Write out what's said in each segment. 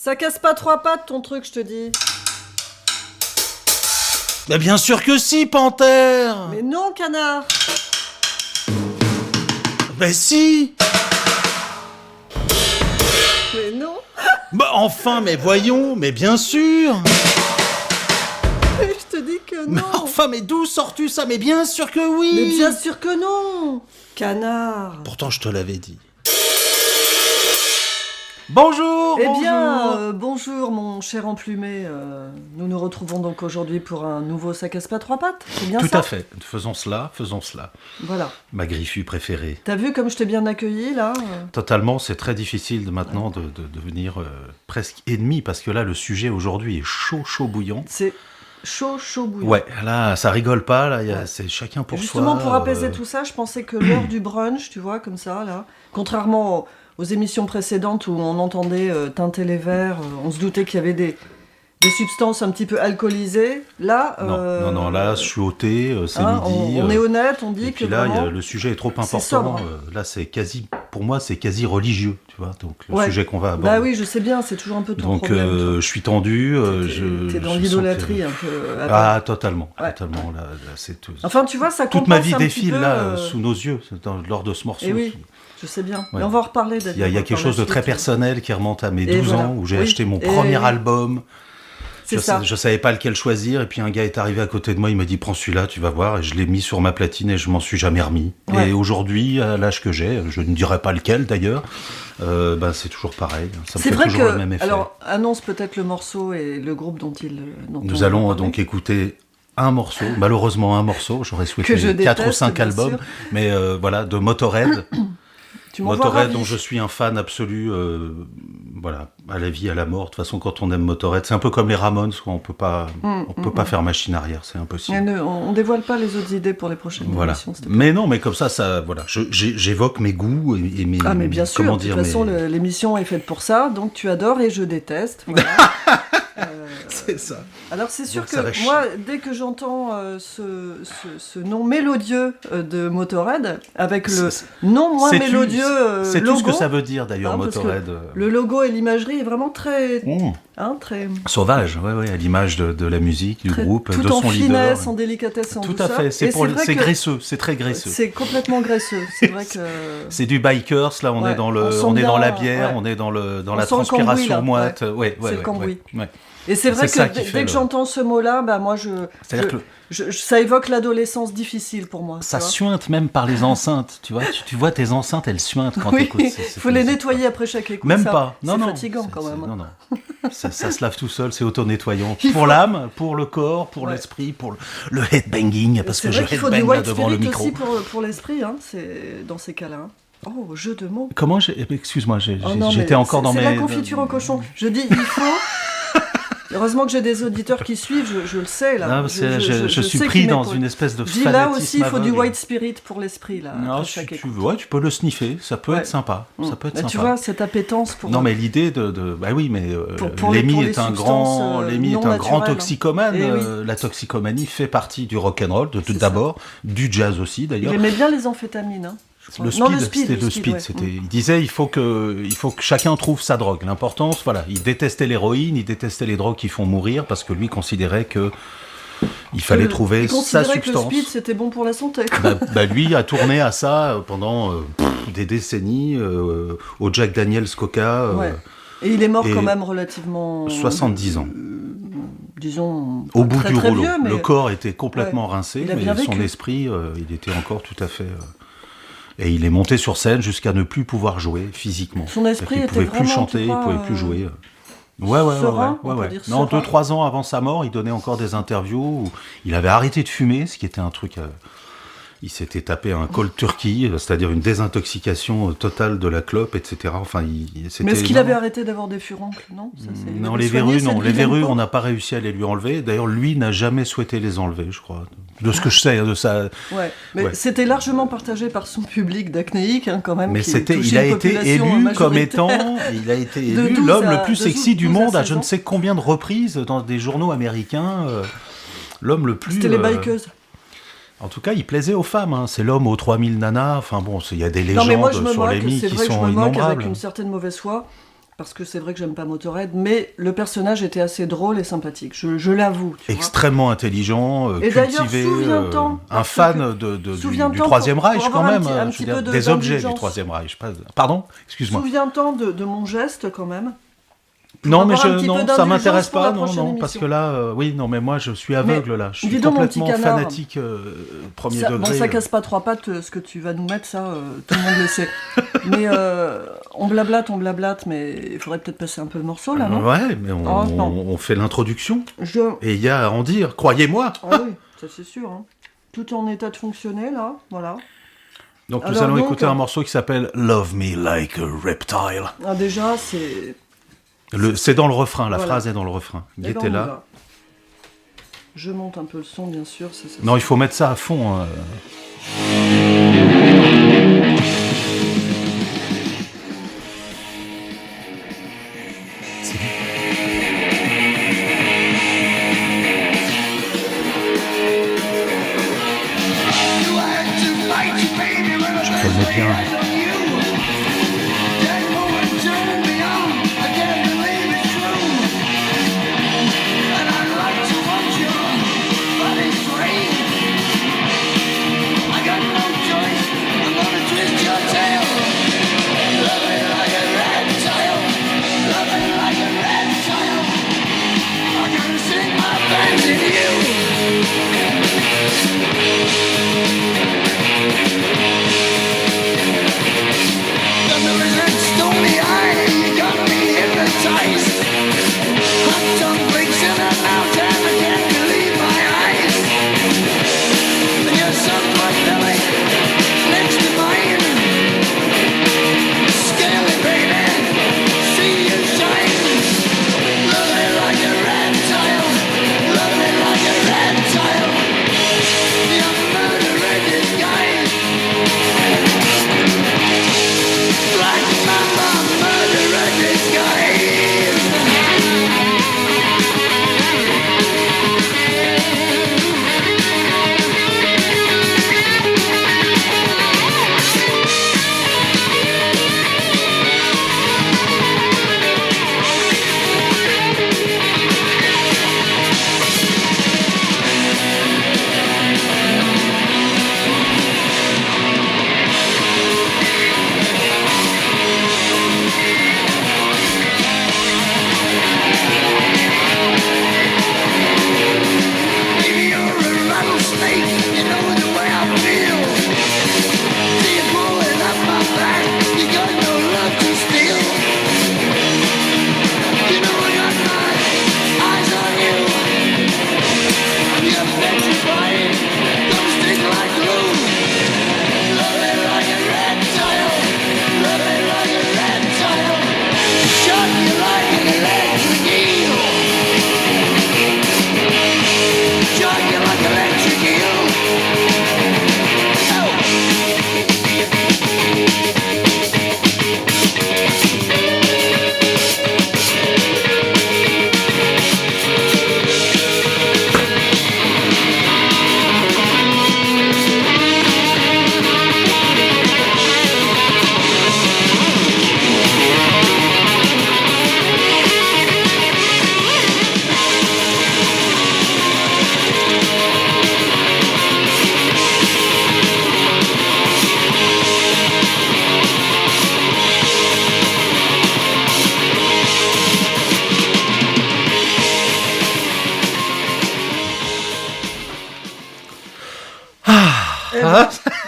Ça casse pas trois pattes ton truc, je te dis. Bah bien sûr que si, panthère. Mais non, canard. Bah si. Mais non. Bah enfin, mais voyons, mais bien sûr. Mais je te dis que Mais non. enfin, mais d'où sors-tu ça? Mais bien sûr que oui. Mais bien sûr que non. Canard. Pourtant, je te l'avais dit. Bonjour. Eh bonjour. bien, bonjour mon cher emplumé. Nous nous retrouvons donc aujourd'hui pour un nouveau Ça casse pas trois pattes. C'est bien Tout ça? à fait. Faisons cela. Voilà. Ma griffue préférée. T'as vu comme je t'ai bien accueilli là? Totalement, c'est très difficile maintenant de devenir presque ennemi, parce que là, le sujet aujourd'hui est chaud bouillant. C'est chaud bouillant. Ouais, là, ça rigole pas, là, c'est chacun pour Justement, soi. pour apaiser tout ça, je pensais que l'heure du brunch, tu vois, comme ça, là, contrairement aux émissions précédentes où on entendait teinter les verres, on se doutait qu'il y avait des substances un petit peu alcoolisées. Là, Non, là, je suis au thé, c'est midi. On est honnête, on dit et que puis là, vraiment, le sujet est trop c'est important. sobre. Là, pour moi, c'est quasi religieux, tu vois, donc le sujet qu'on va aborder. Bah oui, je sais bien, c'est toujours un peu ton donc, problème. je suis tendu. T'es dans je l'idolâtrie sens un peu. Ah, totalement. Ouais. Totalement. Là, c'est tout. Enfin, tu vois, ça Toute ma compense vie un petit défile peu, là, sous nos yeux, lors de ce morceau. Et oui, je sais bien. Ouais. Mais on va en reparler Il d'ailleurs. y a quelque chose de très personnel qui remonte à mes 12 voilà. ans, où j'ai Oui. acheté mon Et premier oui. album. C'est ça. Je savais pas lequel choisir, et puis un gars est arrivé à côté de moi, il m'a dit prends celui-là, tu vas voir, et je l'ai mis sur ma platine et je m'en suis jamais remis. Ouais. Et aujourd'hui, à l'âge que j'ai, je ne dirais pas lequel d'ailleurs, c'est toujours pareil. Ça me C'est fait vrai toujours que. le même effet. Alors, annonce peut-être le morceau et le groupe dont Nous allons donc écouter un morceau, malheureusement un morceau, j'aurais souhaité Que je 4 ou déteste, 5 bien albums, sûr. mais voilà, de Motorhead. Tu m'envoies Motorhead, ravi. dont je suis un fan absolu, voilà, à la vie, à la mort. De toute façon, quand on aime Motorhead, c'est un peu comme les Ramones, quoi. On peut pas faire machine arrière, c'est impossible. On dévoile pas les autres idées pour les prochaines Voilà. émissions. s'il te plaît. Mais non, mais comme ça, voilà, j'évoque mes goûts et mes. Ah mais bien sûr, comment de dire, toute façon mes- l'émission est faite pour ça, donc tu adores et je déteste. Voilà. C'est ça. Alors c'est sûr Donc, ça va que moi, dès que j'entends ce nom mélodieux de Motorhead, avec le nom moins Sais-tu- mélodieux Sais-tu logo, ce que ça veut dire d'ailleurs, hein, parce que Motorhead le logo et l'imagerie est vraiment très, Mmh. très, Sauvage, ouais, à l'image de la musique, du très- groupe, tout de en son finesse, leader. en délicatesse et en Tout douceur. à fait, Et c'est vrai c'est que graisseux, c'est très graisseux. c'est complètement graisseux. C'est vrai que C'est du bikers, là, on Ouais, est dans on sent on est dans bien, la bière, ouais. on est dans la sent le cambouis, transpiration là, moite. Ouais, C'est le cambouis. ouais. Et c'est vrai C'est ça que qui dès fait que j'entends ce mot-là, bah moi C'est-à-dire que ça évoque l'adolescence difficile pour moi. ça tu vois. suinte même par les enceintes, tu vois. Tu vois tes enceintes, elles suintent quand Oui, t'écoutes. il faut les nettoyer après chaque écoute. Même ça, pas. Non, c'est non. fatigant quand même. Non, non. Ça se lave tout seul, c'est auto-nettoyant. Il Pour faut- l'âme, pour le corps, pour Ouais. l'esprit, pour le headbanging, parce C'est que je vrai qu'il faut du headbang là white devant le spirit micro. aussi pour l'esprit, hein, c'est dans ces cas-là. hein. Oh, jeu de mots. Comment excuse-moi, Oh non, j'étais mais encore dans c'est mes. la confiture au cochon. Je dis, il faut. Heureusement que j'ai des auditeurs qui suivent, je le sais là. Non, je suis sais pris qu'ils dans m'épaulent. une espèce de Je dis là aussi, il faut du aveugle. white spirit pour l'esprit là. Non, après si chaque tu écoute. veux, ouais, tu peux le sniffer, ça peut Ouais. être sympa. Ça peut être Bah, sympa. tu vois, cette appétence pour. Non, mais l'idée bah oui, mais Pour Lemmy les est un substances, grand, Lemmy est non un grand naturelles, hein. toxicomane. Eh oui. La toxicomanie fait partie du rock and roll, C'est ça. d'abord, du jazz aussi Il d'ailleurs. aimait bien les amphétamines. Hein, je crois. Le Non, speed, c'était le speed. ouais. C'était, il disait, il faut que chacun trouve sa drogue. L'importance, voilà, il détestait l'héroïne, il détestait les drogues qui font mourir parce que lui considérait que il fallait trouver Il sa considérait que le substance. speed c'était bon pour la santé. Lui a tourné à ça pendant des décennies, au Jack Daniels Coca. Ouais. Et il est mort et quand même relativement. 70 ans. Disons. Au pas bout très, du très rouleau. vieux, mais- Le corps était complètement Ouais. rincé, Il a mais bien son vécu. esprit, il était encore tout à fait. Et il est monté sur scène jusqu'à ne plus pouvoir jouer physiquement. Son esprit il était pouvait plus vraiment, chanter, tu il crois, pouvait plus jouer. Ouais. serein, on peut dire Non, serein. 2-3 ans avant sa mort, il donnait encore des interviews où il avait arrêté de fumer, ce qui était un truc. Il s'était tapé un cold turkey, c'est-à-dire une désintoxication totale de la clope, etc. Enfin, c'était. Mais est-ce qu'il avait arrêté d'avoir des furoncles? Non, ça, c'est- il Non, avait les soigné verrues, cette non. Les vilaine verrues, peau. on n'a pas réussi à les lui enlever. D'ailleurs, lui n'a jamais souhaité les enlever, je crois. De ce que je sais, de ça. Ouais, mais Ouais. c'était largement partagé par son public d'acnéique, hein, quand même. Mais qui c'était, touchait il a une été population élu comme majoritaire. étant, il a été De élu 12 l'homme à- le plus de sexy du 12 à monde à 16 je ne ans. sais combien de reprises dans des journaux américains. L'homme le plus. C'était les bikeuses. En tout cas, il plaisait aux femmes. Hein. C'est l'homme aux 3000 nanas. Enfin bon, il y a des Non, légendes mais moi je me sur moque, les mythes c'est qui vrai que je sont me moque innombrables. avec une certaine mauvaise foi. parce que c'est vrai que j'aime pas Motorhead, mais le personnage était assez drôle et sympathique, je l'avoue. Extrêmement intelligent, et cultivé, un fan du Troisième Reich quand même, des objets du Troisième Reich. Pardon, excuse-moi. Souviens-toi de mon geste quand même. Non, mais ça m'intéresse pas, non, parce que là, oui, non, mais moi je suis aveugle là, je suis complètement fanatique premier degré. Bon, ça casse pas trois pattes, ce que tu vas nous mettre, ça, tout le monde le sait. Mais on blablate, mais il faudrait peut-être passer un peu le morceau là, non? Ouais, mais on fait l'introduction, et il y a à en dire, croyez-moi. Ah oui, ça c'est sûr. Hein. Tout en état de fonctionner là, voilà. Donc nous allons écouter un morceau qui s'appelle Love Me Like a Reptile. Ah, déjà, c'est... C'est dans le refrain, la phrase est dans le refrain. Guettez là. Je monte un peu le son, bien sûr. Non, il faut mettre ça à fond. Je connais bien.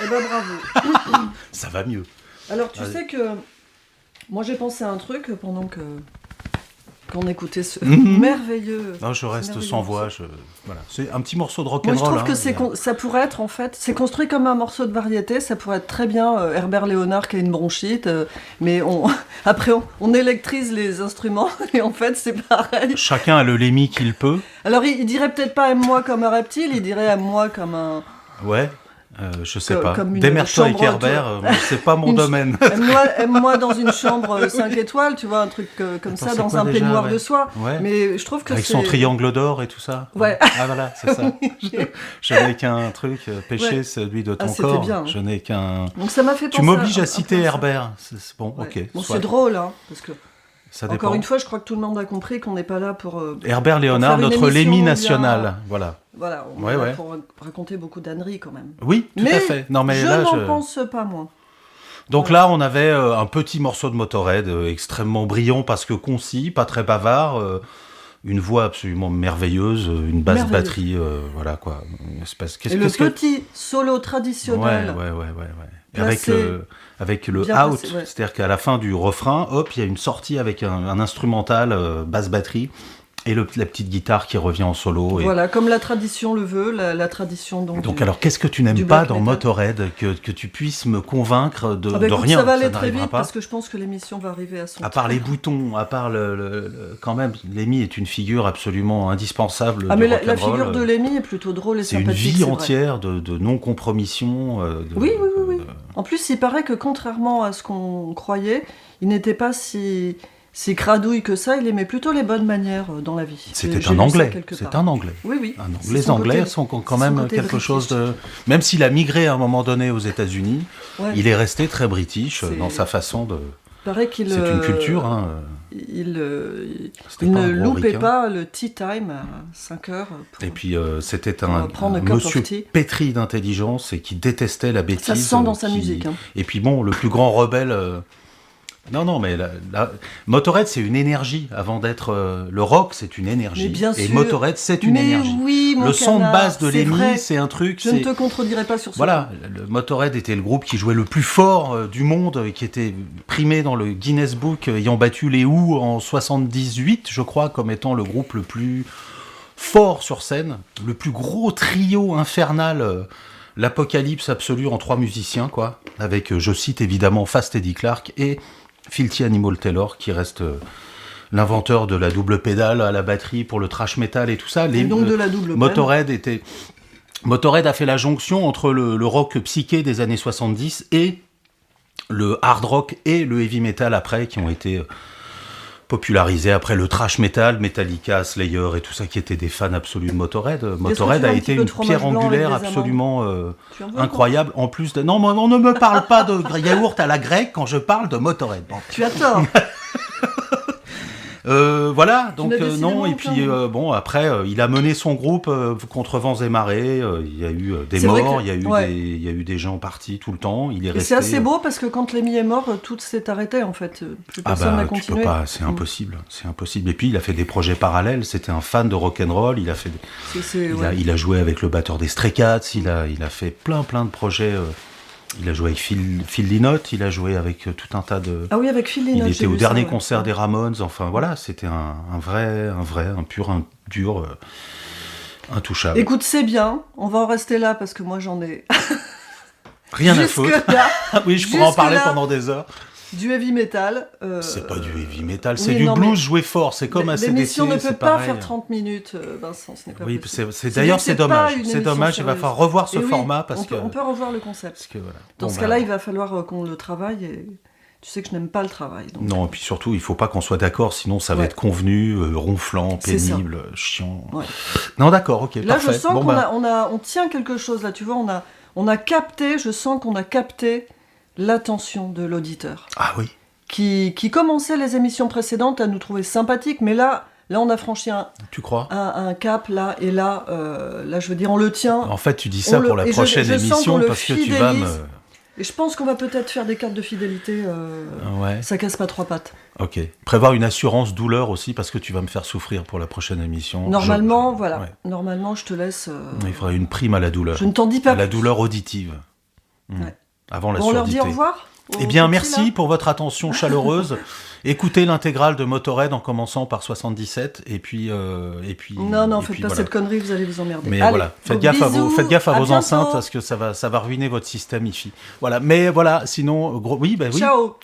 Eh ben bravo. Ça va mieux. Alors tu sais que moi j'ai pensé à un truc pendant qu'on écoutait ce merveilleux. Non, je reste sans voix. Voilà. C'est un petit morceau de Moi rock'n'roll. je trouve que ça pourrait être en fait, c'est construit comme un morceau de variété. Ça pourrait être très bien Herbert Léonard qui a une bronchite, mais après on électrise les instruments et en fait c'est pareil. Chacun a le Lémi qu'il peut. Alors il dirait peut-être pas aime-moi comme un reptile, il dirait aime-moi comme un. Ouais. Je sais pas. Démerde-toi avec Herbert, c'est pas mon domaine. Aime-moi dans une chambre 5 étoiles, tu vois, un truc comme ça, dans un peignoir de soie. Ouais. Mais je trouve que avec son triangle d'or et tout ça. Ouais. Ah voilà, c'est ça. Je n'ai qu'un truc, péché, celui de ton corps. Bien. Je n'ai qu'un. Donc ça m'a fait penser. Tu m'obliges à citer Herbert. Bon, ouais. ok. Bon, c'est drôle, hein, parce que. Ça dépend. Encore une fois, je crois que tout le monde a compris qu'on n'est pas là pour... Herbert Léonard, pour faire une notre Lémi émission national. Voilà. Voilà, on est là pour raconter beaucoup d'âneries quand même. Oui, tout à fait. Non, mais je là, n'en pense pas moins. Donc là, on avait un petit morceau de Motorhead extrêmement brillant parce que concis, pas très bavard, une voix absolument merveilleuse, une basse batterie, voilà quoi. Et le petit solo traditionnel. Ouais. Avec le out, c'est-à-dire qu'à la fin du refrain, hop, il y a une sortie avec un instrumental basse batterie. Et la petite guitare qui revient en solo. Voilà, comme la tradition le veut, la tradition donc alors, qu'est-ce que tu n'aimes pas dans Motorhead que tu puisses me convaincre de rien? Ça va aller très vite parce que je pense que l'émission va arriver à son À part les boutons, à part quand même, Lemmy est une figure absolument indispensable. Ah, mais la figure de Lemmy est plutôt drôle et sympathique. C'est une vie entière de non-compromission. Oui. En plus, il paraît que contrairement à ce qu'on croyait, il n'était pas si cradouille que ça, il aimait plutôt les bonnes manières dans la vie. C'est un Anglais. Oui. Les Anglais sont quand même quelque chose de... Même s'il a migré à un moment donné aux États-Unis, il est resté très british dans sa façon de... C'est une culture. Il ne loupait pas le tea time à 5 heures. Et puis c'était un monsieur pétri d'intelligence et qui détestait la bêtise. Ça se sent dans sa musique. Et puis bon, le plus grand rebelle... Non, mais Motorhead, c'est une énergie. Avant d'être le rock, c'est une énergie. Mais bien sûr. Et Motorhead, c'est une énergie. Oui, le son de basse de Lemmy, c'est un truc. Je ne te contredirai pas sur ça. Voilà, le Motorhead était le groupe qui jouait le plus fort du monde, qui était primé dans le Guinness Book, ayant battu les Who en 78, je crois, comme étant le groupe le plus fort sur scène, le plus gros trio infernal. L'apocalypse absolue en 3 musiciens, quoi, avec, je cite évidemment, Fast Eddie Clarke et Filthy Animal Taylor, qui reste l'inventeur de la double pédale à la batterie pour le thrash metal et tout ça. Donc de la double Motorhead a fait la jonction entre le rock psyché des années 70 et le hard rock et le heavy metal après, qui ont été popularisés après le thrash metal, Metallica, Slayer et tout ça, qui étaient des fans absolus de Motorhead. Motorhead a été une pierre angulaire absolument incroyable. En plus de... Non, on ne me parle pas de yaourt à la grecque quand je parle de Motorhead. Bon. Tu as tort. Voilà, donc non, et puis bon, après, il a mené son groupe contre vents et marées, il y a eu des morts, il y a eu des gens partis tout le temps, il est resté... C'est assez beau parce que quand Lemmy est mort, tout s'est arrêté en fait, plus personne n'a continué. Tu peux pas, c'est impossible. Et puis il a fait des projets parallèles, c'était un fan de rock'n'roll, il a joué avec le batteur des Stray Cats, il a fait plein de projets... Il a joué avec Phil Lynott, il a joué avec tout un tas de... Ah oui, avec Phil Lynott. Il était au dernier concert des Ramones, enfin voilà, c'était un pur, un dur, intouchable. Écoute, c'est bien, on va en rester là parce que moi j'en ai... Rien à foutre. Oui, je pourrais en parler pendant des heures. Du heavy metal. C'est pas du heavy metal, c'est du blues joué fort, c'est comme ACDC. L'émission ne peut pas faire 30 minutes, Vincent, ce n'est pas possible. D'ailleurs, c'est dommage. C'est dommage, il va falloir revoir ce format. On peut revoir le concept. Parce que, voilà. Dans ce cas-là, il va falloir qu'on le travaille et tu sais que je n'aime pas le travail. Donc. Non, et puis surtout, il ne faut pas qu'on soit d'accord, sinon ça va être convenu, ronflant, pénible, chiant. Ouais. Non, d'accord, ok, là, parfait. Là, je sens on tient quelque chose, là, tu vois, on a capté, je sens qu'on a capté l'attention de l'auditeur. Ah oui. Qui commençait les émissions précédentes à nous trouver sympathiques, mais là on a franchi tu crois un cap, là, et là, je veux dire, on le tient. En fait, tu dis ça pour la prochaine émission, parce que tu vas me... Et je pense qu'on va peut-être faire des cartes de fidélité, ça casse pas 3 pattes. Ok. Prévoir une assurance douleur aussi, parce que tu vas me faire souffrir pour la prochaine émission. Normalement, Normalement, je te laisse... Il faudrait une prime à la douleur. Je ne t'en dis pas à la douleur auditive. Avant la surdité. On leur dit au revoir. Eh bien, merci pour votre attention chaleureuse. Écoutez l'intégrale de Motorhead en commençant par 77, et puis... Non, faites pas cette connerie, vous allez vous emmerder. Mais allez, voilà, faites gaffe à vos enceintes, parce que ça va ruiner votre système hi-fi. Voilà, mais voilà, sinon... Oui. Ciao.